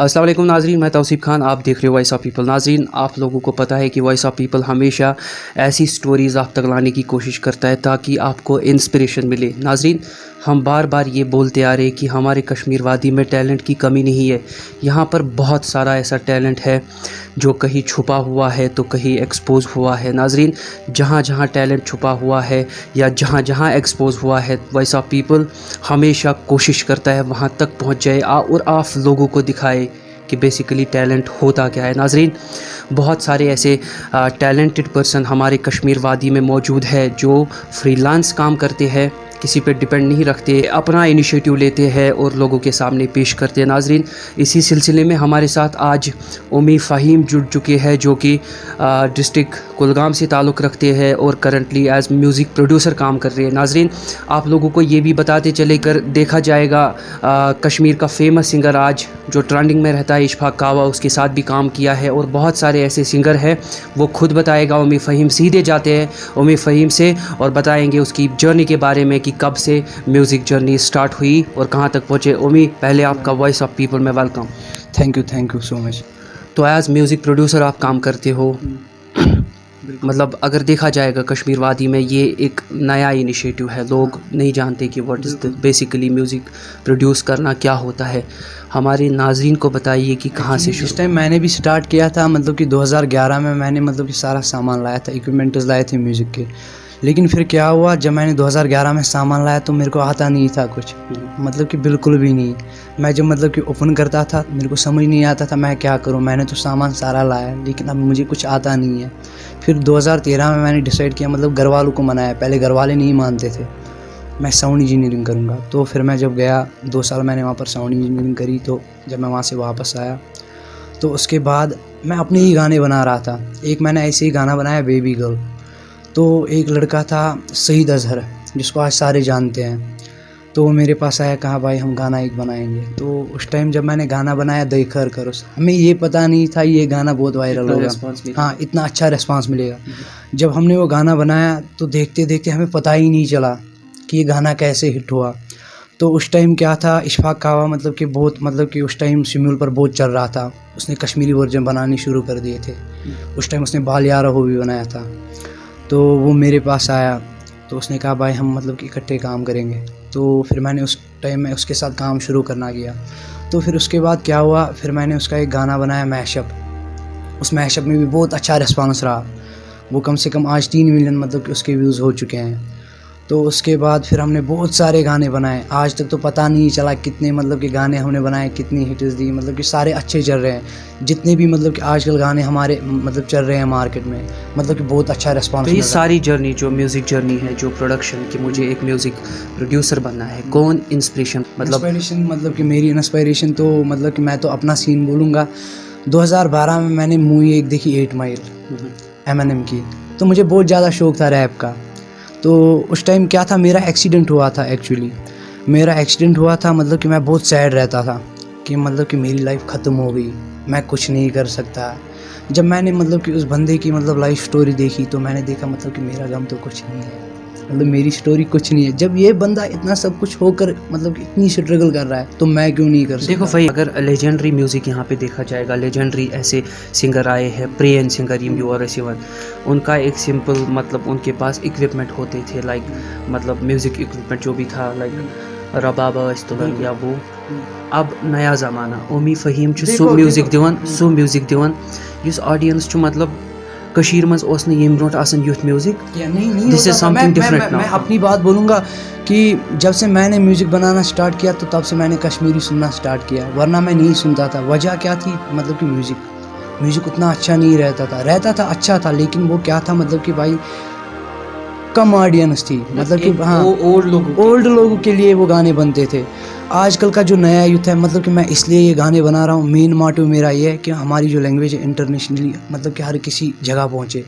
अस्सलाम वालेकुम नाज़रीन, मैं तौसीफ़ खान, आप देख रहे हो वॉइस ऑफ पीपल। नाज़रीन, आप लोगों को पता है कि वॉइस ऑफ पीपल हमेशा ऐसी स्टोरीज़ आप तक लाने की कोशिश करता है ताकि आपको इंस्पिरेशन मिले। नाज़रीन, हम बार बार ये बोलते आ रहे हैं कि हमारे कश्मीर वादी में टैलेंट की कमी नहीं है। यहाँ पर बहुत सारा ऐसा टैलेंट है जो कहीं छुपा हुआ है तो कहीं एक्सपोज़ हुआ है। नाज़रीन, जहाँ जहाँ टैलेंट छुपा हुआ है या जहाँ जहाँ एक्सपोज़ हुआ है, वॉइस ऑफ पीपल हमेशा कोशिश करता है वहाँ तक पहुँच जाए और आप लोगों को दिखाए कि बेसिकली टैलेंट होता क्या है। नाज़रीन, बहुत सारे ऐसे टैलेंटेड पर्सन हमारे कश्मीर वादी में मौजूद है जो फ्रीलांस काम करते हैं, किसी पे डिपेंड नहीं रखते, अपना इनिशिएटिव लेते हैं और लोगों के सामने पेश करते हैं। नाज़रीन, इसी सिलसिले में हमारे साथ आज उम्मी फ़हीम जुड़ चुके हैं जो कि डिस्ट्रिक्ट कुलगाम से ताल्लुक़ रखते हैं और करंटली एज म्यूज़िक प्रोड्यूसर काम कर रहे हैं। नाज़रीन, आप लोगों को ये भी बताते चले कर देखा जाएगा कश्मीर का फेमस सिंगर आज जो ट्रेंडिंग में रहता है इशफाक कावा, उसके साथ भी काम किया है और बहुत सारे ऐसे सिंगर हैं, वो खुद बताएगा। उम्मी फ़हीम सीधे जाते हैं उम्मी फ़हीम से और बताएंगे उसकी जर्नी के बारे में कि कब से म्यूज़िक जर्नी स्टार्ट हुई और कहाँ तक पहुँचे। उम्मी, पहले आपका वॉइस ऑफ पीपल में welcome. Thank you so much. तो एज म्यूज़िक प्रोड्यूसर आप काम करते हो, मतलब अगर देखा जाएगा कश्मीर वादी में ये एक नया इनिशिएटिव है, लोग नहीं जानते कि what is the basically music produce करना क्या होता है। हमारे नाज़रीन को बताइए कि कहाँ से इस टाइम मैंने भी स्टार्ट किया था, मतलब कि 2011 में मैंने मतलब कि सारा सामान लाया था, इक्विपमेंट्स लाए थे म्यूज़िक के। लेकिन फिर क्या हुआ, जब मैंने 2011 में सामान लाया तो मेरे को आता नहीं था कुछ, मतलब कि बिल्कुल भी नहीं। मैं जब मतलब कि ओपन करता था मेरे को समझ नहीं आता था मैं क्या करूं। मैंने तो सामान सारा लाया लेकिन अब मुझे कुछ आता नहीं है। फिर 2013 में मैंने डिसाइड किया, मतलब घर वालों को मनाया, पहले घर वाले नहीं मानते थे, मैं साउंड इंजीनियरिंग करूँगा। तो फिर मैं जब गया 2 साल मैंने वहाँ पर साउंड इंजीनियरिंग करी। तो जब मैं वहाँ से वापस आया तो उसके बाद मैं अपने ही गाने बना रहा था। एक मैंने ऐसे ही गाना बनाया, बेबी गर्ल। तो एक लड़का था सईद अज़हर, जिसको आज सारे जानते हैं, तो वो मेरे पास आया, कहा भाई हम गाना एक बनाएंगे। तो उस टाइम जब मैंने गाना बनाया देखर करो, हमें ये पता नहीं था ये गाना बहुत वायरल होगा, हाँ इतना अच्छा रिस्पांस मिलेगा। जब हमने वो गाना बनाया तो देखते देखते हमें पता ही नहीं चला कि ये गाना कैसे हिट हुआ। तो उस टाइम क्या था, इशफाक कावा मतलब कि बहुत, मतलब कि उस टाइम सिम्यूल पर बहुत चल रहा था, उसने कश्मीरी वर्जन बनाने शुरू कर दिए थे। उस टाइम उसने बाल यारा हो भी बनाया था। तो वो मेरे पास आया तो उसने कहा भाई हम मतलब कि इकट्ठे काम करेंगे। तो फिर मैंने उस टाइम में उसके साथ काम शुरू करना किया। तो फिर उसके बाद क्या हुआ, फिर मैंने उसका एक गाना बनाया मैशअप। उस मैशअप में भी बहुत अच्छा रिस्पांस रहा, वो कम से कम आज 3 मिलियन मतलब कि उसके व्यूज़ हो चुके हैं। तो उसके बाद फिर हमने बहुत सारे गाने बनाए, आज तक तो पता नहीं चला कितने मतलब कि गाने हमने बनाए, कितनी हिट्स दी, मतलब कि सारे अच्छे चल रहे हैं। जितने भी मतलब कि आजकल गाने हमारे मतलब चल रहे हैं मार्केट में, मतलब कि बहुत अच्छा रिस्पांस। तो ये सारी जर्नी जो म्यूज़िक जर्नी है, जो प्रोडक्शन की मुझे एक म्यूज़िक प्रोड्यूसर बनना है, कौन इंस्पिरेशन मतलब कि मेरी इंस्पिरेशन तो मतलब कि मैं तो अपना सीन बोलूँगा। 2012 में मैंने मूवी एक देखी 8 माइल एमएनएम की, तो मुझे बहुत ज़्यादा शौक था रैप का। तो उस टाइम क्या था, मेरा एक्सीडेंट हुआ था, एक्चुअली मेरा एक्सीडेंट हुआ था, मतलब कि मैं बहुत सैड रहता था कि मतलब कि मेरी लाइफ ख़त्म हो गई, मैं कुछ नहीं कर सकता। जब मैंने मतलब कि उस बंदे की मतलब लाइफ स्टोरी देखी तो मैंने देखा मतलब कि मेरा गम तो कुछ नहीं है, मतलब मेरी स्टोरी कुछ नहीं है। जब ये बंदा इतना सब कुछ होकर मतलब कि इतनी स्ट्रगल कर रहा है तो मैं क्यों नहीं कर सकता। देखो भाई, अगर लेजेंडरी म्यूज़िक यहाँ पे देखा जाएगा, लेजेंडरी ऐसे सिंगर आए हैं, प्रियन सिंगर यू और ऐसे, उनका एक सिंपल मतलब उनके पास इक्विपमेंट होते थे, लाइक मतलब म्यूज़िक इक्विपमेंट जो भी था, लाइक रबाब इस्तुलन या वो। अब नया ज़माना, उम्मी फ़हीम सू म्यूज़िक दिवन, सू म्यूज़िक दिवन युस ऑडियंस मतलब कशीर मज ओस न यम ब्रोट आसन youth music, this is something different. मैं अपनी बात बोलूँगा कि जब से मैंने म्यूज़िक बनाना स्टार्ट किया तो तब से मैंने कश्मीरी सुनना स्टार्ट किया, वरना मैं नहीं सुनता था। वजह क्या थी, मतलब कि म्यूज़िक उतना अच्छा नहीं रहता था अच्छा था, लेकिन वो क्या था मतलब कि भाई कम ऑडियंस थी, मतलब कि हाँ ओल्ड लोगों के लिए वो गाने बनते थे। आजकल का जो नया यूथ है, मतलब कि मैं इसलिए ये गाने बना रहा हूँ, मेन मोटिव मेरा ये है कि हमारी जो लैंग्वेज है इंटरनेशनली मतलब कि हर किसी जगह पहुँचे।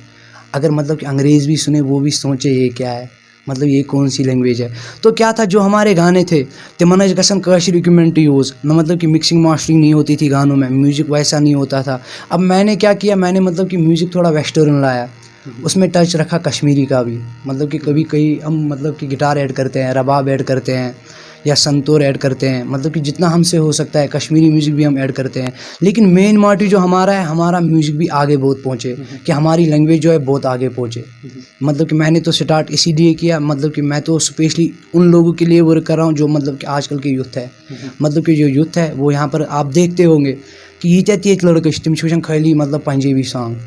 अगर मतलब कि अंग्रेज़ भी सुने वो भी सोचे ये क्या है, मतलब ये कौन सी लैंग्वेज है। तो क्या था, जो हमारे गाने थे तिमन गसन काशिर इक्विपमेंट यूज़ न, मतलब कि मिक्सिंग मास्टरिंग नहीं होती थी गानों में, म्यूज़िक वैसा नहीं होता था। अब मैंने क्या किया, मैंने मतलब कि म्यूज़िक थोड़ा वेस्टर्न लाया, उसमें टच रखा कश्मीरी का भी, मतलब कि कभी कहीं हम मतलब कि गिटार ऐड करते हैं, रबाब ऐड करते हैं, या संतूर ऐड करते हैं, मतलब कि जितना हमसे हो सकता है कश्मीरी म्यूज़िक भी हम ऐड करते हैं। लेकिन मेन मोटिव जो हमारा है, हमारा म्यूज़िक भी आगे बहुत पहुँचे, कि हमारी लैंग्वेज जो है बहुत आगे पहुँचे। मतलब कि मैंने तो स्टार्ट इसीलिए किया, मतलब कि मैं तो स्पेशली उन लोगों के लिए वर्क कर रहा हूँ जो मतलब कि आजकल के यूथ है, मतलब कि जो यूथ है वो यहाँ पर आप देखते होंगे कि ये लड़के तम वुचान खाली मतलब पंजाबी सॉन्ग,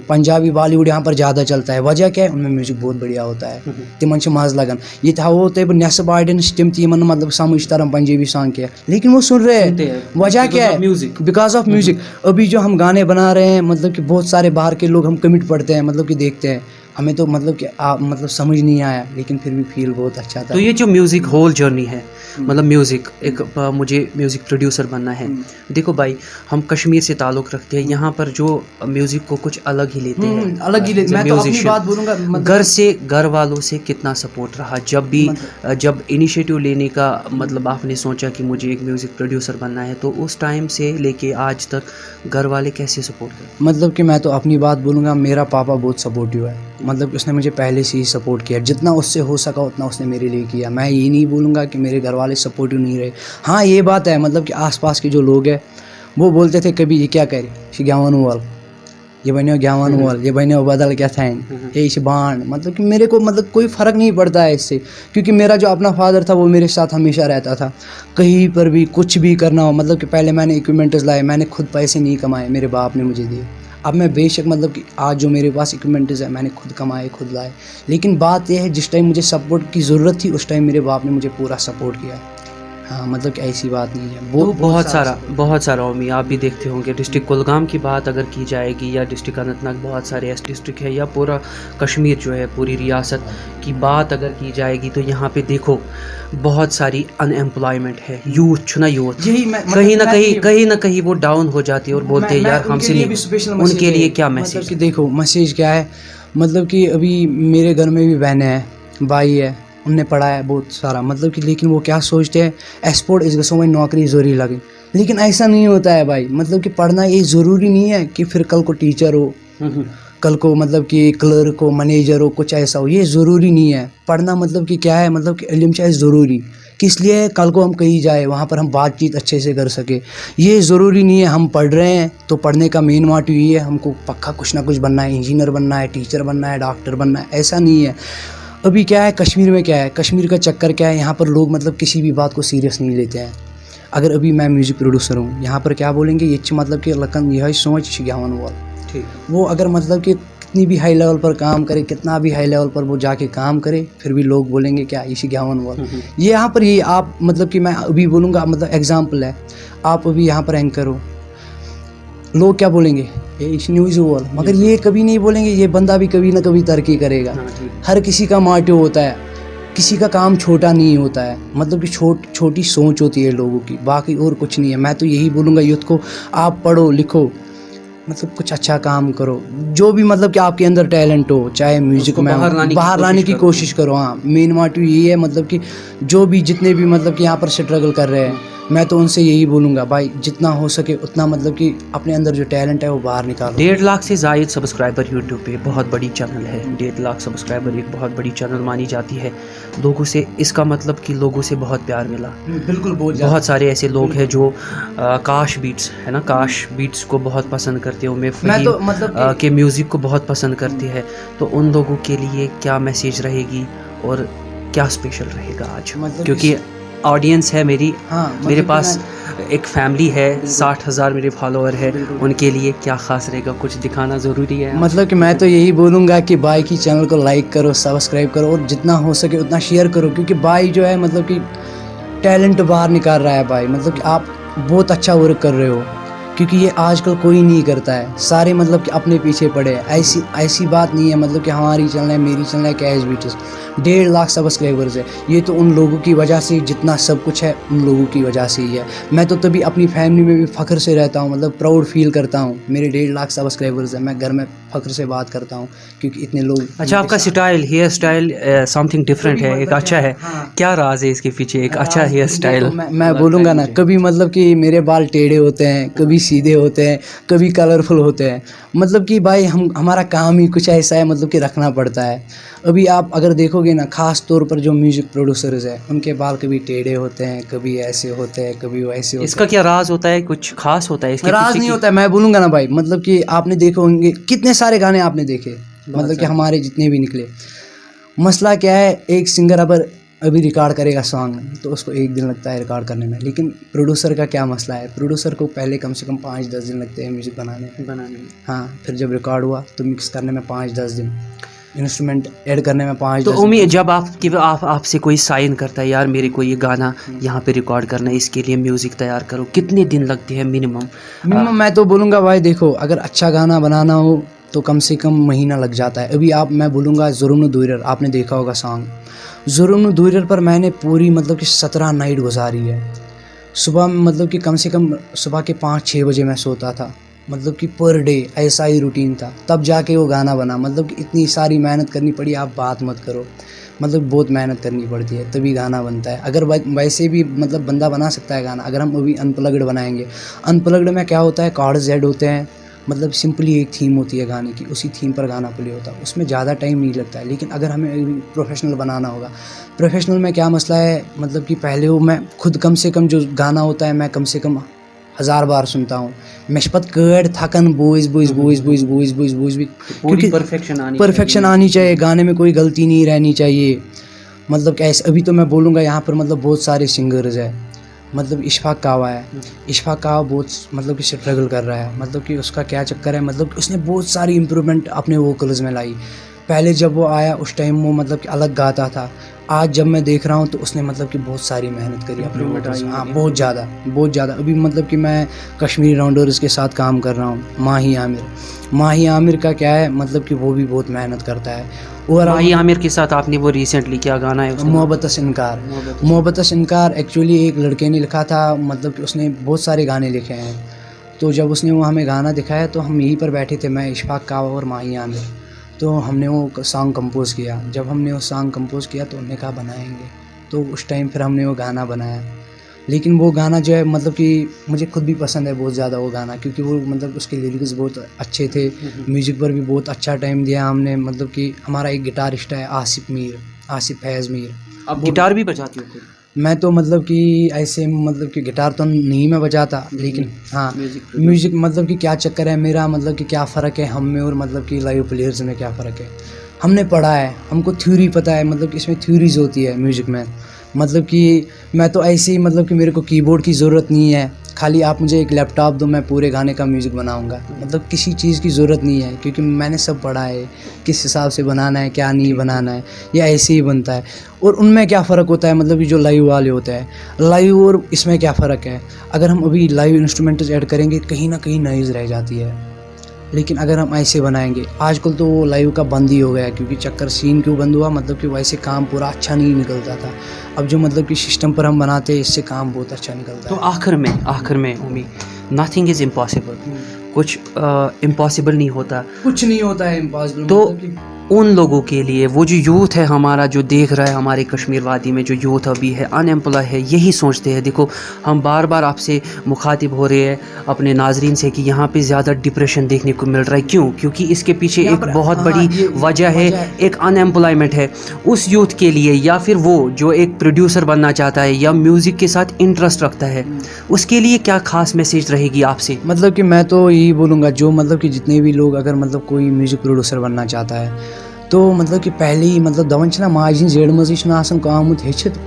पंजाबी बॉलीवुड यहाँ पर ज़्यादा चलता है। वजह क्या है, उनमें म्यूज़िक बहुत बढ़िया होता है, तिमन मज़ लगन। ये वो तो नेसब ऑडियंस तम तिमन मतलब समझ तरह पंजाबी सॉन्ग क्या, लेकिन वो सुन रहे हैं। वजह क्या है, बिकॉज ऑफ म्यूज़िक। अभी जो हम गाने बना रहे हैं, मतलब कि बहुत सारे बाहर के लोग हम कमिट पढ़ते हैं, मतलब कि देखते हैं, हमें तो मतलब कि मतलब समझ नहीं आया, लेकिन फिर भी फील बहुत अच्छा था। तो ये जो म्यूज़िक होल जर्नी है, मतलब म्यूज़िक एक मुझे म्यूज़िक प्रोड्यूसर बनना है। देखो भाई, हम कश्मीर से ताल्लुक़ रखते हैं, यहाँ पर जो म्यूज़िक को कुछ अलग ही लेते हैं, अलग ही लेते। मैं तो अपनी बात बोलूँगा, घर वालों से कितना सपोर्ट रहा जब इनिशिएटिव लेने का मतलब आपने सोचा कि मुझे एक म्यूज़िक प्रोड्यूसर बनना है, तो उस टाइम से लेके आज तक घर वाले कैसे सपोर्ट करते? मतलब कि मैं तो अपनी बात बोलूँगा, मेरा पापा बहुत सपोर्टिव है, मतलब उसने मुझे पहले से ही सपोर्ट किया, जितना उससे हो सका उतना उसने मेरे लिए किया। मैं ये नहीं बोलूँगा कि मेरे घर वाले सपोर्टिव नहीं रहे। हाँ, ये बात है, मतलब कि आसपास के जो लोग हैं वो बोलते थे कभी ये क्या करे, ग्यावन वाल, ये बनो ग्यावन वाल, ये बनो बदल क्या था, ये बाण। मतलब कि मेरे को मतलब कोई फ़र्क नहीं पड़ता है इससे, क्योंकि मेरा जो अपना फादर था वो मेरे साथ हमेशा रहता था। कहीं पर भी कुछ भी करना हो, मतलब कि पहले मैंने इक्विपमेंट्स लाए, मैंने खुद पैसे नहीं कमाए, मेरे बाप ने मुझे दिए। अब मैं बेशक मतलब कि आज जो मेरे पास इक्विपमेंट्स है मैंने खुद कमाए, खुद लाए, लेकिन बात यह है जिस टाइम मुझे सपोर्ट की ज़रूरत थी उस टाइम मेरे बाप ने मुझे पूरा सपोर्ट किया। हाँ, मतलब कि ऐसी बात नहीं है, वो बहुत सारा उम्मीद आप भी देखते होंगे। डिस्ट्रिक्ट कुलगाम की बात अगर की जाएगी या डिस्ट्रिक्ट अनंतनाग, बहुत सारे ऐसे डिस्ट्रिक्ट है, या पूरा कश्मीर जो है, पूरी रियासत की बात अगर की जाएगी तो यहाँ पे देखो बहुत सारी अनएम्प्लॉयमेंट है। यूथ यही कहीं ना कहीं वो डाउन हो जाती है और बोलते हैं यार हमसे नहीं। उनके लिए क्या मैसेज? मतलब कि देखो मैसेज क्या है, मतलब कि अभी मेरे घर में भी बहनें हैं, भाई है, उनने पढ़ा है बहुत सारा, मतलब कि लेकिन वो क्या सोचते हैं, एक्सपोर्ट इस गसों में नौकरी ज़रूरी लगी, लेकिन ऐसा नहीं होता है भाई। मतलब कि पढ़ना ये ज़रूरी नहीं है कि फिर कल को टीचर हो, कल को मतलब कि क्लर्क हो, मैनेजर हो, कुछ ऐसा हो, ये ज़रूरी नहीं है। पढ़ना मतलब कि क्या है, मतलब कि इल्म चाहिए ज़रूरी, किस लिए, कल को हम कहीं जाए वहाँ पर हम बातचीत अच्छे से कर सके। ये ज़रूरी नहीं है हम पढ़ रहे हैं तो पढ़ने का मेन मोटिव ये है हमको पक्का कुछ ना कुछ बनना है, इंजीनियर बनना है, टीचर बनना है, डॉक्टर बनना है, ऐसा नहीं है। अभी क्या है कश्मीर में, क्या है कश्मीर का चक्कर क्या है, यहाँ पर लोग मतलब किसी भी बात को सीरियस नहीं लेते हैं। अगर अभी मैं म्यूज़िक प्रोड्यूसर हूँ, यहाँ पर क्या बोलेंगे, ये मतलब कि लकन यह सोच ग्यावन वाल, ठीक, वो अगर मतलब कि कितनी भी हाई लेवल पर काम करे, कितना भी हाई लेवल पर वो जाके काम करे, फिर भी लोग बोलेंगे क्या इसी ग्यावन वाल। ये यहाँ पर ये आप मतलब कि मैं अभी बोलूँगा, मतलब एग्जाम्पल है, आप अभी यहाँ पर एंकर हो, लोग क्या बोलेंगे, ये इस न्यूज़ वाल, मगर ये कभी नहीं बोलेंगे ये बंदा भी कभी ना कभी तरक्की करेगा। हर किसी का मोटिव होता है, किसी का काम छोटा नहीं होता है, मतलब कि छोटी सोच होती है लोगों की, बाकी और कुछ नहीं है। मैं तो यही बोलूँगा यूथ को, आप पढ़ो लिखो, मतलब कुछ अच्छा काम करो, जो भी मतलब कि आपके अंदर टैलेंट हो, चाहे म्यूज़िक में बाहर लाने की कोशिश करो। हाँ, मेन मोटिव यही है, मतलब कि जो भी जितने भी मतलब कि यहाँ पर स्ट्रगल कर रहे हैं, मैं तो उनसे यही बोलूँगा भाई जितना हो सके उतना मतलब कि अपने अंदर जो टैलेंट है वो बाहर निकालो। 1.5 लाख से ज़ायद सब्सक्राइबर यूट्यूब पे, बहुत बड़ी चैनल है। 1.5 लाख सब्सक्राइबर एक बहुत बड़ी चैनल मानी जाती है लोगों से। इसका मतलब कि लोगों से बहुत प्यार मिला। बिल्कुल, बहुत सारे ऐसे लोग हैं जो काश बीट्स है ना, काश बीट्स को बहुत पसंद करते हो, मैं तो मतलब के म्यूज़िक को बहुत पसंद करते हैं। तो उन लोगों के लिए क्या मैसेज रहेगी और क्या स्पेशल रहेगा आज, मतलब क्योंकि ऑडियंस है मेरी। हाँ, मतलब मेरे पास एक फैमिली है, 60,000 मेरे फॉलोअर है, उनके लिए क्या ख़ास रहेगा, कुछ दिखाना ज़रूरी है। मतलब कि मैं तो यही बोलूँगा कि भाई की चैनल को लाइक करो, सब्सक्राइब करो और जितना हो सके उतना शेयर करो, क्योंकि भाई जो है मतलब कि टैलेंट बाहर निकाल रहा है भाई। मतलब कि आप बहुत अच्छा वर्क कर रहे हो, क्योंकि ये आजकल कोई नहीं करता है, सारे मतलब कि अपने पीछे पड़े हैं। ऐसी बात नहीं है, मतलब कि हमारी चैनल है, मेरी चैनल है कैश बीट्स, 1.5 लाख सब्सक्राइबर्स है। ये तो उन लोगों की वजह से, जितना सब कुछ है उन लोगों की वजह से ही है। मैं तो तभी अपनी फैमिली में भी फ़ख्र से रहता हूँ, मतलब प्राउड फील करता हूँ मेरे 1.5 लाख सब्सक्राइबर्स है। मैं घर में फ़ख्र से बात करता हूँ क्योंकि इतने लोग। अच्छा, आपका style, hair style something different है, एक अच्छा है। क्या राज है इसके पीछे, एक अच्छा हेयर स्टाइल? मैं बोलूँगा ना, कभी मतलब कि मेरे बाल टेढ़े होते हैं, कभी सीधे होते हैं, कभी कलरफुल होते हैं। मतलब कि भाई हमारा काम ही कुछ ऐसा है, मतलब कि रखना पड़ता है। अभी आप अगर देखोगे ना, ख़ास तौर पर जो म्यूज़िक प्रोड्यूसर्स हैं, उनके बाल कभी टेढ़े होते हैं, कभी ऐसे होते हैं, कभी वैसे होते इसका क्या राज होता है? कुछ खास होता है इसके हैं। राज पीछे नहीं की? होता है, मैं बोलूँगा ना भाई, मतलब कि आपने देखे होंगे कितने सारे गाने आपने देखे, मतलब कि हमारे जितने भी निकले। मसला क्या है, एक सिंगर अभी रिकॉर्ड करेगा सॉन्ग, तो उसको 1 दिन लगता है रिकॉर्ड करने में। लेकिन प्रोड्यूसर का क्या मसला है, प्रोड्यूसर को पहले कम से कम 5-10 दिन लगते हैं म्यूज़िक बनाने में। हाँ, फिर जब रिकॉर्ड हुआ तो मिक्स करने में 5-10 दिन, इंस्ट्रूमेंट ऐड करने में 5-10 तो दिन। उम्मीद जब आपसे कोई साइन करता है, यार मेरे को ये गाना यहाँ पे रिकॉर्ड करना है, इसके लिए म्यूज़िक तैयार करो, कितने दिन लगते हैं मिनिमम? मैं तो बोलूँगा भाई, देखो अगर अच्छा गाना बनाना हो तो कम से कम महीना लग जाता है। अभी मैं बोलूँगा ज़ुल्म दूरर, आपने देखा होगा सॉन्ग, ज़ुल्म दूरर पर मैंने पूरी मतलब कि 17 नाइट गुजारी है। सुबह मतलब कि कम से कम सुबह के 5-6 बजे मैं सोता था, मतलब कि पर डे ऐसा ही रूटीन था, तब जाके वो गाना बना। मतलब कि इतनी सारी मेहनत करनी पड़ी, आप बात मत करो, मतलब बहुत मेहनत करनी पड़ती है तभी गाना बनता है। अगर वैसे भी मतलब बंदा बना सकता है गाना, अगर हम अभी अनप्लग्ड बनाएंगे, अनप्लग्ड में क्या होता है, कॉर्ड्स ऐड होते हैं, मतलब सिंपली एक थीम होती है गाने की, उसी थीम पर गाना प्ले होता है, उसमें ज़्यादा टाइम नहीं लगता है। लेकिन अगर हमें प्रोफेशनल बनाना होगा, प्रोफेशनल में क्या मसला है, मतलब कि पहले वो मैं खुद कम से कम जो गाना होता है मैं कम से कम 1000 बार सुनता हूँ। मैं पत कड़ थकन बोइज भी, पूरी परफेक्शन आनी चाहिए, गाने में कोई गलती नहीं रहनी चाहिए। मतलब कैसे, अभी तो मैं बोलूँगा यहाँ पर मतलब बहुत सारे सिंगर्स हैं, मतलब इशफाक कावा है, इशफाक कावा बहुत मतलब कि स्ट्रगल कर रहा है। मतलब कि उसका क्या चक्कर है, मतलब कि उसने बहुत सारी इम्प्रूवमेंट अपने वोकल्स में लाई। पहले जब वो आया उस टाइम वो मतलब कि अलग गाता था, आज जब मैं देख रहा हूँ तो उसने मतलब कि बहुत सारी मेहनत करी अपने वोकल्स में। हाँ, बहुत ज़्यादा। अभी मतलब कि मैं कश्मीरी राउंडर्स के साथ काम कर रहा हूँ, माही आमिर का क्या है, मतलब कि वो भी बहुत मेहनत करता है। और माही आमिर के साथ आपने वो रिसेंटली क्या गाना है उसका? मोहब्बत इनकार एक्चुअली एक लड़के ने लिखा था, मतलब कि उसने बहुत सारे गाने लिखे हैं। तो जब उसने वो हमें गाना दिखाया तो हम यहीं पर बैठे थे, मैं, इशफाक कावा और माही आमिर, तो हमने वो सॉन्ग कंपोज़ किया। जब हमने वो सॉन्ग कंपोज़ किया तो उन्होंने कहा बनाएंगे, तो उस टाइम फिर हमने वो गाना बनाया। लेकिन वो गाना जो है मतलब कि मुझे खुद भी पसंद है बहुत ज़्यादा वो गाना, क्योंकि वो मतलब उसके लिरिक्स बहुत अच्छे थे, म्यूज़िक पर भी बहुत अच्छा टाइम दिया हमने। मतलब कि हमारा एक गिटारिस्ट है आसिफ फैज़ मीर। अब गिटार भी बजाते हो? मैं तो मतलब कि ऐसे मतलब कि गिटार तो नहीं मैं बजाता, लेकिन हाँ म्यूज़िक मतलब कि क्या चक्कर है मेरा, मतलब कि क्या फ़र्क है हम में और मतलब कि लाइव प्लेयर्स में क्या फ़र्क है। हमने पढ़ा है, हमको थ्योरी पता है, मतलब कि इसमें थ्योरीज होती है म्यूज़िक में। मतलब कि मैं तो ऐसे ही, मतलब कि मेरे को कीबोर्ड की ज़रूरत नहीं है, खाली आप मुझे एक लैपटॉप दो, मैं पूरे गाने का म्यूज़िक बनाऊंगा। मतलब किसी चीज़ की ज़रूरत नहीं है, क्योंकि मैंने सब पढ़ा है किस हिसाब से बनाना है, क्या नहीं बनाना है, या ऐसे ही बनता है। और उनमें क्या फ़र्क होता है, मतलब कि जो लाइव वाले होते हैं, लाइव और इसमें क्या फ़र्क है। अगर हम अभी लाइव इंस्ट्रूमेंट्स ऐड करेंगे कहीं ना कहीं नॉइज़ रह जाती है, लेकिन अगर हम ऐसे बनाएंगे, आजकल तो वो लाइव का बंद ही हो गया, क्योंकि चक्कर सीन क्यों बंद हुआ, मतलब कि वैसे काम पूरा अच्छा नहीं निकलता था। अब जो मतलब कि सिस्टम पर हम बनाते हैं, इससे काम बहुत अच्छा निकलता है। तो आखिर में उम्मीद, नथिंग इज़ इम्पॉसिबल, कुछ इम्पॉसिबल नहीं होता, कुछ नहीं होता है इम्पॉसिबल। तो मतलब कि उन लोगों के लिए, वो जो यूथ है हमारा, जो देख रहा है हमारे कश्मीर वादी में, जो यूथ अभी है अनएम्प्लॉय है, यही सोचते हैं। देखो हम बार बार आपसे मुखातिब हो रहे हैं अपने नाजरीन से कि यहाँ पे ज़्यादा डिप्रेशन देखने को मिल रहा है। क्यों? क्योंकि इसके पीछे एक बहुत बड़ी वजह है, एक अनएम्प्लॉयमेंट है। उस यूथ के लिए, या फिर वो जो एक प्रोड्यूसर बनना चाहता है या म्यूज़िक के साथ इंटरेस्ट रखता है, उसके लिए क्या ख़ास मैसेज रहेगी आपसे? मतलब कि मैं तो यही बोलूँगा, जो मतलब कि जितने भी लोग अगर मतलब कोई म्यूज़िक प्रोड्यूसर बनना चाहता है, तो मतलब कि पहले ही मतलब दवन छना माजिन जेड़ मजी छना आसन कामुत हेचित,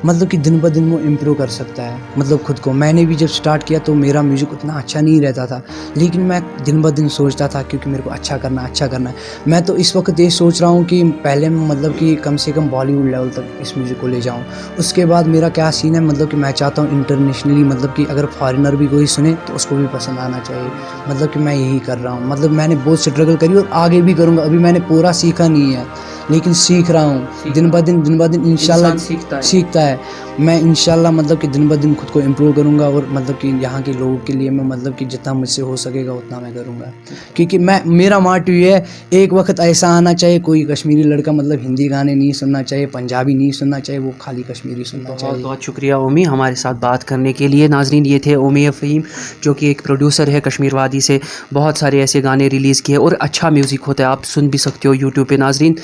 मतलब कि दिन ब दिन वो इम्प्रूव कर सकता है मतलब खुद को। मैंने भी जब स्टार्ट किया तो मेरा म्यूज़िक उतना अच्छा नहीं रहता था, लेकिन मैं दिन ब दिन सोचता था क्योंकि मेरे को अच्छा करना है। मैं तो इस वक्त ये सोच रहा हूँ कि पहले मतलब कि कम से कम बॉलीवुड लेवल तक इस म्यूज़िक को ले जाऊँ। उसके बाद मेरा क्या सीन है, मतलब कि मैं चाहता हूँ इंटरनेशनली, मतलब कि अगर फॉरेनर भी कोई सुने तो उसको भी पसंद आना चाहिए। मतलब कि मैं यही कर रहा हूँ, मतलब मैंने बहुत स्ट्रगल करी और आगे भी करूँगा। अभी मैंने पूरा सीखा नहीं है, लेकिन सीख रहा हूँ दिन ब दिन इंशाल्लाह सीखता है। मैं इंशाल्लाह मतलब कि दिन ब दिन खुद को इम्प्रूव करूँगा और मतलब कि यहाँ के लोगों के लिए मैं मतलब कि जितना मुझसे हो सकेगा उतना मैं करूँगा, क्योंकि मेरा मोटिव ये है, एक वक्त ऐसा आना चाहिए कोई कश्मीरी लड़का मतलब हिंदी गाने नहीं सुनना चाहिए, पंजाबी नहीं सुनना चाहिए, वो खाली कश्मीरी सुनना बहुत चाहिए। बहुत शुक्रिया ओमी हमारे साथ बात करने के लिए। नाजरीन, ये थे ओमी फ़हीम, जो कि एक प्रोड्यूसर है कश्मीर वादी से, बहुत सारे ऐसे गाने रिलीज़ किए और अच्छा म्यूज़िक होता है, आप सुन भी सकते हो यूट्यूब पे। नाजरीन,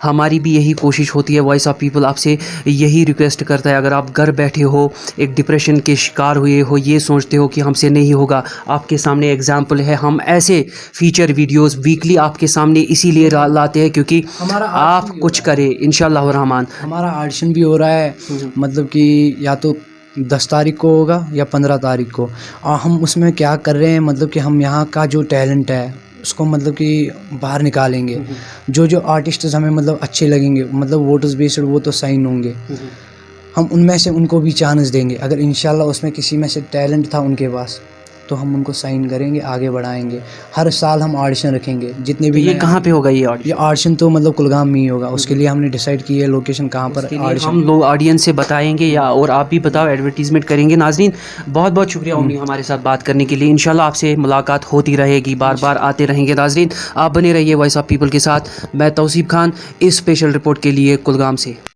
हमारी भी यही कोशिश होती है, वॉइस ऑफ पीपल आपसे यही रिक्वेस्ट करता है, अगर आप घर बैठे हो, एक डिप्रेशन के शिकार हुए हो, ये सोचते हो कि हमसे नहीं होगा, आपके सामने एग्जाम्पल है, हम ऐसे फ़ीचर वीडियोज़ वीकली आपके सामने इसीलिए लाते हैं क्योंकि आप कुछ करें इंशाअल्लाह रहमान। हमारा ऑडिशन भी हो रहा है, मतलब कि या तो 10 तारीख को होगा या 15 तारीख को, और हम उसमें क्या कर रहे हैं मतलब कि हम यहाँ का जो टैलेंट है उसको मतलब कि बाहर निकालेंगे। जो आर्टिस्ट हमें मतलब अच्छे लगेंगे, मतलब वोटर्स बेस्ड, वो तो साइन होंगे, हम उनमें से उनको भी चांस देंगे। अगर इंशाल्लाह उसमें किसी में से टैलेंट था उनके पास तो हम उनको साइन करेंगे, आगे बढ़ाएंगे। हर साल हम ऑडिशन रखेंगे, जितने भी। ये कहाँ पे होगा ये ये ऑडिशन तो मतलब कुलगाम में ही होगा, उसके लिए हमने डिसाइड की है लोकेशन कहाँ पर ऑडिशन। हम लोग ऑडियंस से बताएंगे या और आप भी बताओ, एडवर्टीजमेंट करेंगे। नाजरीन, बहुत बहुत शुक्रिया उम्मी हमारे साथ बात करने के लिए। इंशाल्लाह आपसे मुलाकात होती रहेगी, बार बार आते रहेंगे। नाजरीन, आप बने रहिए वॉइस ऑफ पीपल के साथ। मैं तौसीफ खान, इस स्पेशल रिपोर्ट के लिए कुलगाम से।